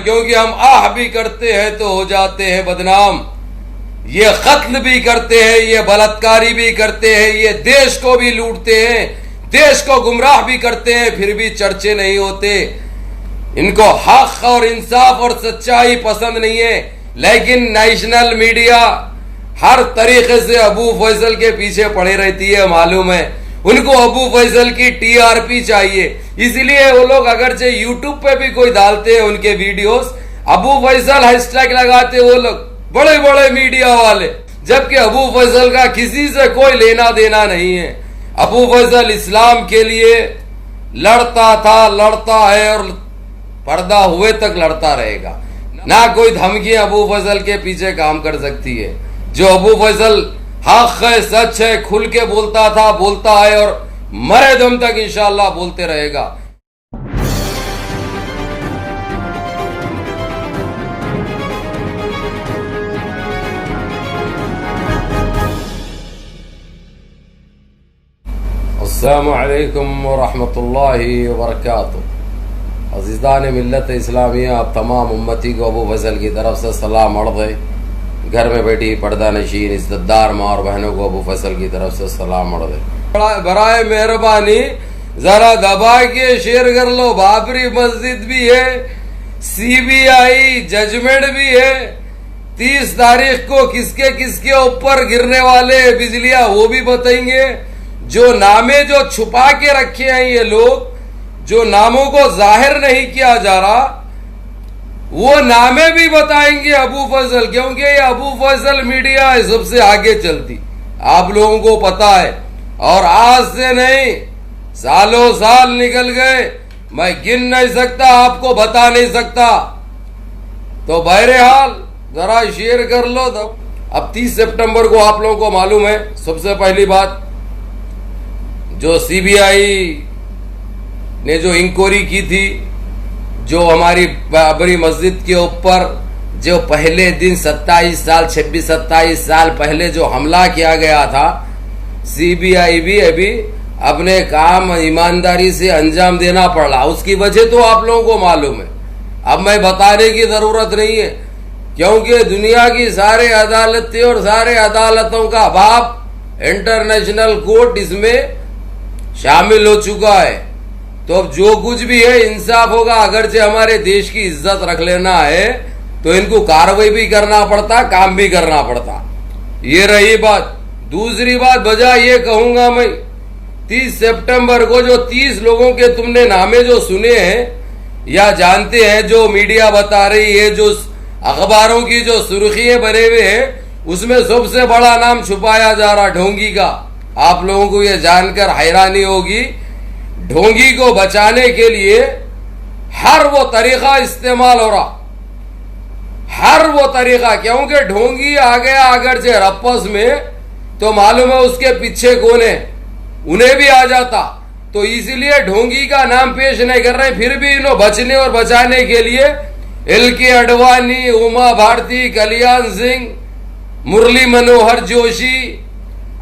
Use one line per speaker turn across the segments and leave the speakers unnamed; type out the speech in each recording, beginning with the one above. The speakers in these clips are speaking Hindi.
क्योंकि हम आह भी करते हैं तो हो जाते हैं बदनाम। ये कत्ल भी करते हैं, ये बलात्कारी भी करते हैं, ये देश को भी लूटते हैं, देश को गुमराह भी करते हैं, फिर भी चर्चे नहीं होते। इनको हक और इंसाफ और सच्चाई पसंद नहीं है। लेकिन नेशनल मीडिया हर तरीके से अबू फैसल के पीछे पड़े रहती है। मालूम है उनको अबू फैसल की टीआरपी चाहिए, इसलिए वो लोग अगरचे यूट्यूब पे भी कोई डालते हैं उनके वीडियोस, अबू फैसल हैशटैग लगाते वो लोग, बड़े बड़े मीडिया वाले, जबकि अबू फैसल का किसी से कोई लेना देना नहीं है। अबू फैसल इस्लाम के लिए लड़ता था, लड़ता है और पर्दा हुए तक लड़ता रहेगा। ना कोई धमकी अबू फैसल के पीछे काम कर सकती है। जो अबू फैसल हक है, सच है, खुल के बोलता था, बोलता है और मरे दम तक इंशाअल्लाह बोलते रहेगा। अस्सलामु अलैकुम व रहमतुल्लाहि व बरकातुहू। अज़ीज़ान मिल्लत इस्लामिया, आप तमाम उम्मती को अबू फैसल की तरफ से सलाम अर्ज़ है। घर में बैठी पर्दा नशीन इज़्ज़तदार माँ और बहनों को अबू फैसल की तरफ से सलाम अर्ज़ है। बराए मेहरबानी जरा दबा के शेयर कर लो। बाबरी मस्जिद भी है, सीबीआई जजमेंट भी है, 30 तारीख को किसके किसके ऊपर गिरने वाले बिजलियां वो भी बताएंगे। जो नामे जो छुपा के रखे हैं ये लोग, जो नामों को जाहिर नहीं किया जा रहा, वो नामे भी बताएंगे अबू फैसल, क्योंकि ये अबू फैसल मीडिया है सबसे आगे चलती, आप लोगों को पता है। और आज से नहीं, सालों साल निकल गए, मैं गिन नहीं सकता, आपको बता नहीं सकता। तो बहरहाल जरा शेयर कर लो। तब अब 30 सितंबर को आप लोगों को मालूम है, सबसे पहली बात जो सीबीआई ने जो इंक्वायरी की थी, जो हमारी बाबरी मस्जिद के ऊपर जो पहले दिन 26-27 साल पहले जो हमला किया गया था, सीबीआई भी अभी अपने काम ईमानदारी से अंजाम देना पड़ रहा। उसकी वजह तो आप लोगों को मालूम है, अब मैं बताने की जरूरत नहीं है, क्योंकि दुनिया की सारे अदालतें और सारे अदालतों का बाप इंटरनेशनल कोर्ट इसमें शामिल हो चुका है। तो अब जो कुछ भी है इंसाफ होगा। अगरचे हमारे देश की इज्जत रख लेना है तो इनको कार्रवाई भी करना पड़ता, काम भी करना पड़ता। ये रही बात। दूसरी बात वजह ये कहूंगा मैं, 30 सितंबर को जो 30 लोगों के तुमने नामे जो सुने हैं या जानते हैं, जो मीडिया बता रही है, जो अखबारों की जो सुर्खियां बने हुए हैं, उसमें सबसे बड़ा नाम छुपाया जा रहा ढोंगी का। आप लोगों को यह जानकर हैरानी होगी, ढोंगी को बचाने के लिए हर वो तरीका इस्तेमाल हो रहा, हर वो तरीका, क्योंकि ढोंगी आ गया अगर से रप्पस में तो मालूम है उसके पीछे कौन है, उन्हें भी आ जाता। तो इसीलिए ढोंगी का नाम पेश नहीं कर रहे, फिर भी इन्हों बचने और बचाने के लिए एल.के. अडवाणी, उमा भारती, कल्याण सिंह, मुरली मनोहर जोशी,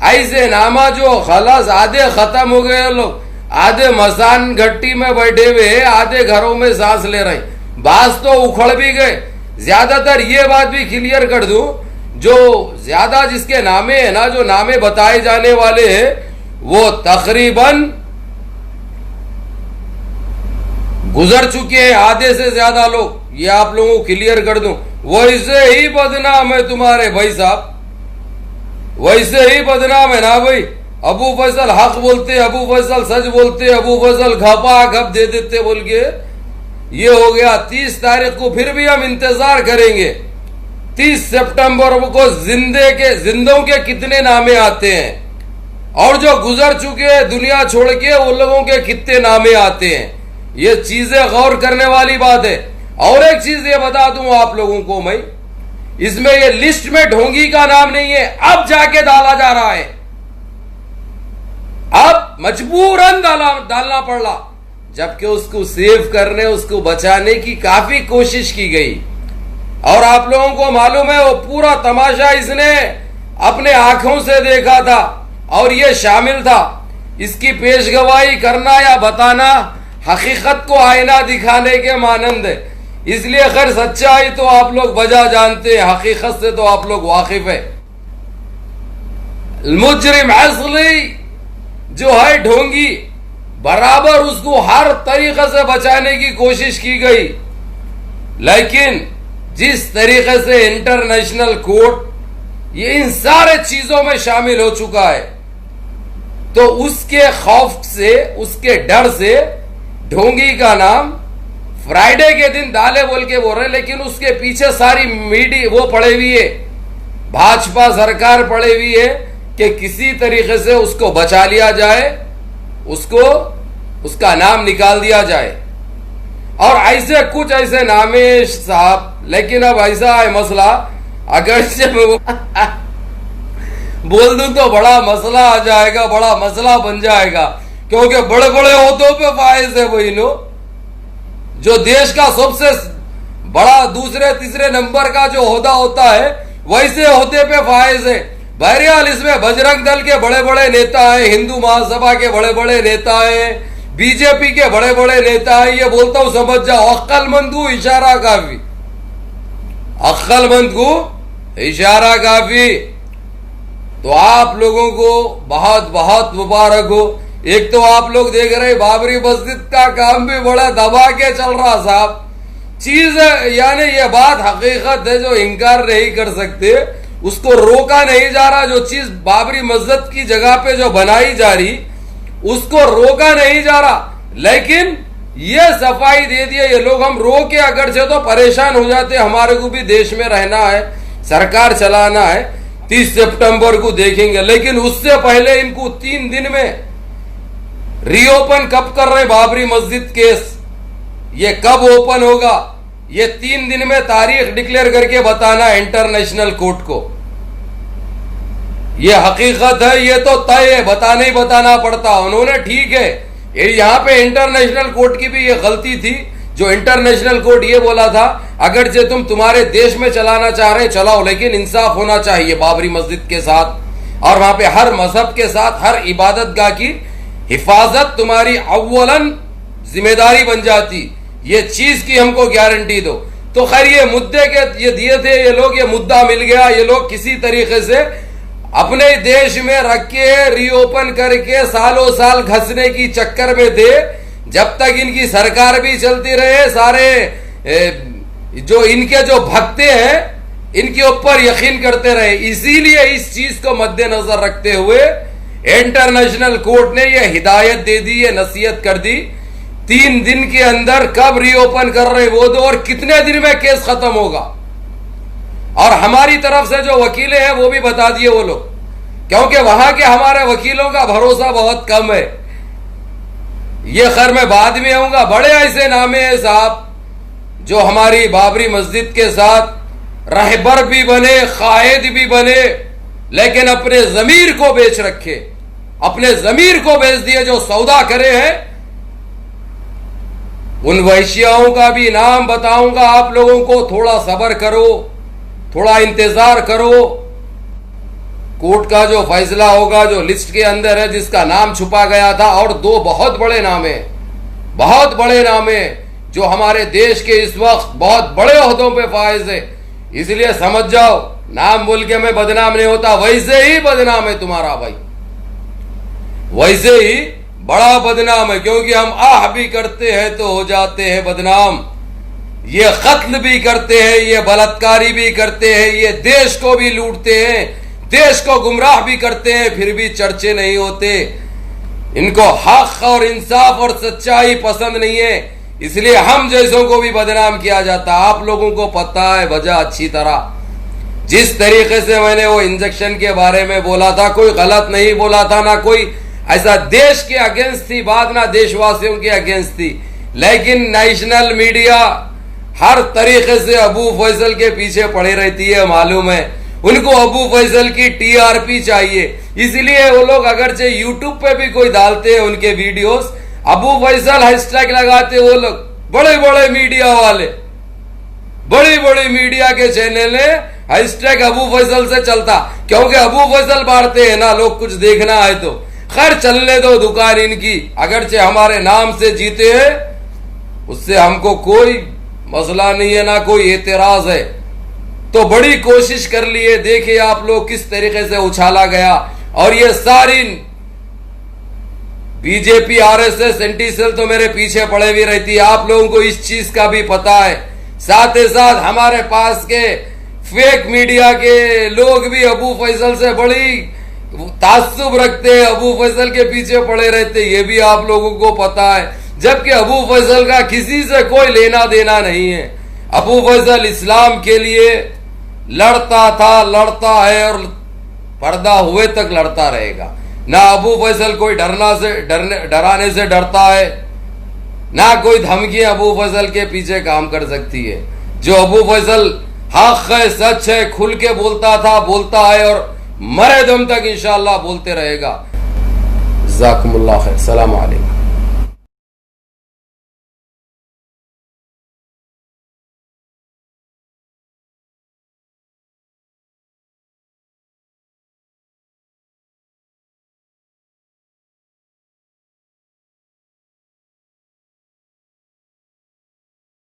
ऐसे नामा जो खलास आधे खत्म हो गए लोग, आधे मसान घट्टी में बैठे हुए, आधे घरों में सांस ले रहे, बास तो उखड़ भी गए। ज्यादातर ये बात भी क्लियर कर दूं, जो ज्यादा जिसके नामे है ना, जो नामे बताए जाने वाले हैं, वो तकरीबन गुजर चुके हैं, आधे से ज्यादा लोग। ये आप लोगों को क्लियर कर दूं, वैसे ही बदनाम है तुम्हारे भाई साहब, वैसे ही बदनाम है ना भाई। अबू फैसल हक बोलते, अबू फैसल सच बोलते, अबू फैसल घपा घप दे देते बोल के ये हो गया। 30 तारीख को फिर भी हम इंतजार करेंगे, 30 सितंबर को जिंदों के कितने नामे आते हैं और जो गुजर चुके हैं दुनिया छोड़ के उन लोगों के कितने नामे आते हैं। ये चीजें गौर करने वाली बात है। और एक चीज ये बता दूं आप लोगों को मैं, इसमें ये लिस्ट में ढोंगी का नाम नहीं है, अब जाके डाला जा रहा है, अब मजबूरन डालना पड़ रहा, जबकि उसको सेव करने, उसको बचाने की काफी कोशिश की गई। और आप लोगों को मालूम है वो पूरा तमाशा इसने अपने आंखों से देखा था और ये शामिल था। इसकी पेशगवाही करना या बताना हकीकत को आईना दिखाने के मानंद है। इसलिए खैर सच्चाई तो आप लोग वजह जानते हैं, हकीकत से तो आप लोग वाकिफ है। मुजरिम असली जो है ढोंगी, बराबर उसको हर तरीके से बचाने की कोशिश की गई, लेकिन जिस तरीके से इंटरनेशनल कोर्ट ये इन सारे चीजों में शामिल हो चुका है, तो उसके खौफ से, उसके डर से ढोंगी का नाम फ्राइडे के दिन दाले बोल के बोल रहे, लेकिन उसके पीछे सारी मीडिया वो पड़े हुई है, भाजपा सरकार पड़े हुई है कि किसी तरीके से उसको बचा लिया जाए, उसको उसका नाम निकाल दिया जाए। और ऐसे कुछ ऐसे नामे साहब, लेकिन अब ऐसा है मसला, अगर से बोल दूं तो बड़ा मसला आ जाएगा, बड़ा मसला बन जाएगा, क्योंकि बड़े बड़े ओहदों पे फायज है वही नो, जो देश का सबसे बड़ा दूसरे तीसरे नंबर का जो ओहदा होता है वैसे ओहदे पे फायज है। बहरहाल इसमें बजरंग दल के बड़े बड़े नेता हैं, हिंदू महासभा के बड़े बड़े नेता हैं, बीजेपी के बड़े बड़े नेता हैं। ये बोलता हूं समझ जाओ, अक्लमंद को इशारा काफी, अक्लमंद को इशारा काफी। तो आप लोगों को बहुत बहुत मुबारक हो। एक तो आप लोग देख रहे बाबरी मस्जिद का काम भी बड़ा दबा के चल रहा साहब, चीज यानी ये बात हकीकत है जो इनकार नहीं कर सकते, उसको रोका नहीं जा रहा। जो चीज बाबरी मस्जिद की जगह पे जो बनाई जा रही उसको रोका नहीं जा रहा, लेकिन ये सफाई दे दिए ये लोग। हम रोके अगर से तो परेशान हो जाते, हमारे को भी देश में रहना है, सरकार चलाना है, 30 सितंबर को देखेंगे। लेकिन उससे पहले इनको 3 दिन में रीओपन कब कर रहे बाबरी मस्जिद केस, ये कब ओपन होगा, ये 3 दिन में तारीख डिक्लेयर करके बताना इंटरनेशनल कोर्ट को। ये हकीकत है, ये तो तय है, बताना ही बताना पड़ता। उन्होंने ठीक है, यहां पे इंटरनेशनल कोर्ट की भी ये गलती थी, जो इंटरनेशनल कोर्ट ये बोला था अगर जो तुम तुम्हारे देश में चलाना चाह रहे चलाओ, लेकिन इंसाफ होना चाहिए बाबरी मस्जिद के साथ, और वहां पे हर मजहब के साथ हर इबादत गाह की हिफाजत तुम्हारी अव्वलन जिम्मेदारी बन जाती। ये चीज की हमको गारंटी दो। तो खैर ये मुद्दे के ये दिए थे ये लोग, ये मुद्दा मिल गया। ये लोग किसी तरीके से अपने देश में रख के रीओपन करके सालों साल घसने की चक्कर में थे, जब तक इनकी सरकार भी चलती रहे। सारे जो इनके जो भक्ते हैं इनके ऊपर यकीन करते रहे। इसीलिए इस चीज को मद्देनजर रखते हुए इंटरनेशनल कोर्ट ने यह हिदायत दे दी, ये नसीहत कर दी, 3 दिन के अंदर कब रीओपन कर रहे वो दो, और कितने दिन में केस खत्म होगा। और हमारी तरफ से जो वकीलें हैं वो भी बता दिए वो लोग, क्योंकि वहां के हमारे वकीलों का भरोसा बहुत कम है। ये खैर मैं बाद में आऊंगा। बड़े ऐसे नामे हैं साहब जो हमारी बाबरी मस्जिद के साथ रहबर भी बने, कायद भी बने, लेकिन अपने जमीर को बेच रखे, अपने जमीर को बेच दिए, जो सौदा करे हैं। उन वैश्याओं का भी नाम बताऊंगा आप लोगों को, थोड़ा सब्र करो, थोड़ा इंतजार करो। कोर्ट का जो फैसला होगा, जो लिस्ट के अंदर है जिसका नाम छुपा गया था, और 2 बहुत बड़े नाम है, बहुत बड़े नाम है जो हमारे देश के इस वक्त बहुत बड़े ओहदों पे फायज है। इसलिए समझ जाओ, नाम बोल के मैं बदनाम नहीं होता, वैसे ही बदनाम है तुम्हारा भाई, वैसे ही बड़ा बदनाम है, क्योंकि हम आह भी करते हैं तो हो जाते हैं बदनाम। ये कत्ल भी करते हैं, ये बलात्कारी भी करते हैं, ये देश को भी लूटते हैं, देश को गुमराह भी करते हैं, फिर भी चर्चे नहीं होते। इनको हक और इंसाफ और सच्चाई पसंद नहीं है, इसलिए हम जैसों को भी बदनाम किया जाता। आप लोगों को पता है वजह अच्छी तरह। जिस तरीके से मैंने वो इंजेक्शन के बारे में बोला था, कोई गलत नहीं बोला था, ना कोई ऐसा देश के अगेंस्ट थी बात, ना देशवासियों के अगेंस्ट थी, लेकिन नेशनल मीडिया हर तरीके से अबू फैसल के पीछे पड़े रहती है। मालूम है उनको अबू फैसल की टीआरपी चाहिए, इसलिए वो लोग अगरचे यूट्यूब पे भी कोई डालते हैं उनके वीडियोस, अबू फैसल हैशटैग लगाते, वो लोग बड़े बड़े मीडिया वाले, बड़ी बड़ी मीडिया के चैनल है, हैशटैग अबू फैसल से चलता, क्योंकि अबू फैसल बांटते हैं ना लोग, कुछ देखना है तो। खैर चलने दो दुकान इनकी, अगरचे हमारे नाम से जीते हैं, उससे हमको कोई मसला नहीं है, ना कोई एतराज है। तो बड़ी कोशिश कर लिए, देखिए आप लोग किस तरीके से उछाला गया। और ये सारी बीजेपी आरएसएस एंटी सेल तो मेरे पीछे पड़े भी रहती है, आप लोगों को इस चीज का भी पता है। साथ ही साथ हमारे पास के फेक मीडिया के लोग भी अबू फैसल से बड़ी ताज्जुब रखते हैं, अबू फैसल के पीछे पड़े रहते, ये भी आप लोगों को पता है। जबकि अबू फैसल का किसी से कोई लेना देना नहीं है। अबू फैसल इस्लाम के लिए लड़ता था, लड़ता है और पर्दा हुए तक लड़ता रहेगा। ना अबू फैसल कोई डराने से डरता है, ना कोई धमकियां अबू फैसल के पीछे काम कर सकती है। जो अबू फैसल हक है, सच है, खुल के बोलता था, बोलता है और मरे दम तक इंशाअल्लाह बोलते रहेगा। जज़ाकुमुल्लाह खैर। सलाम अलैकुम।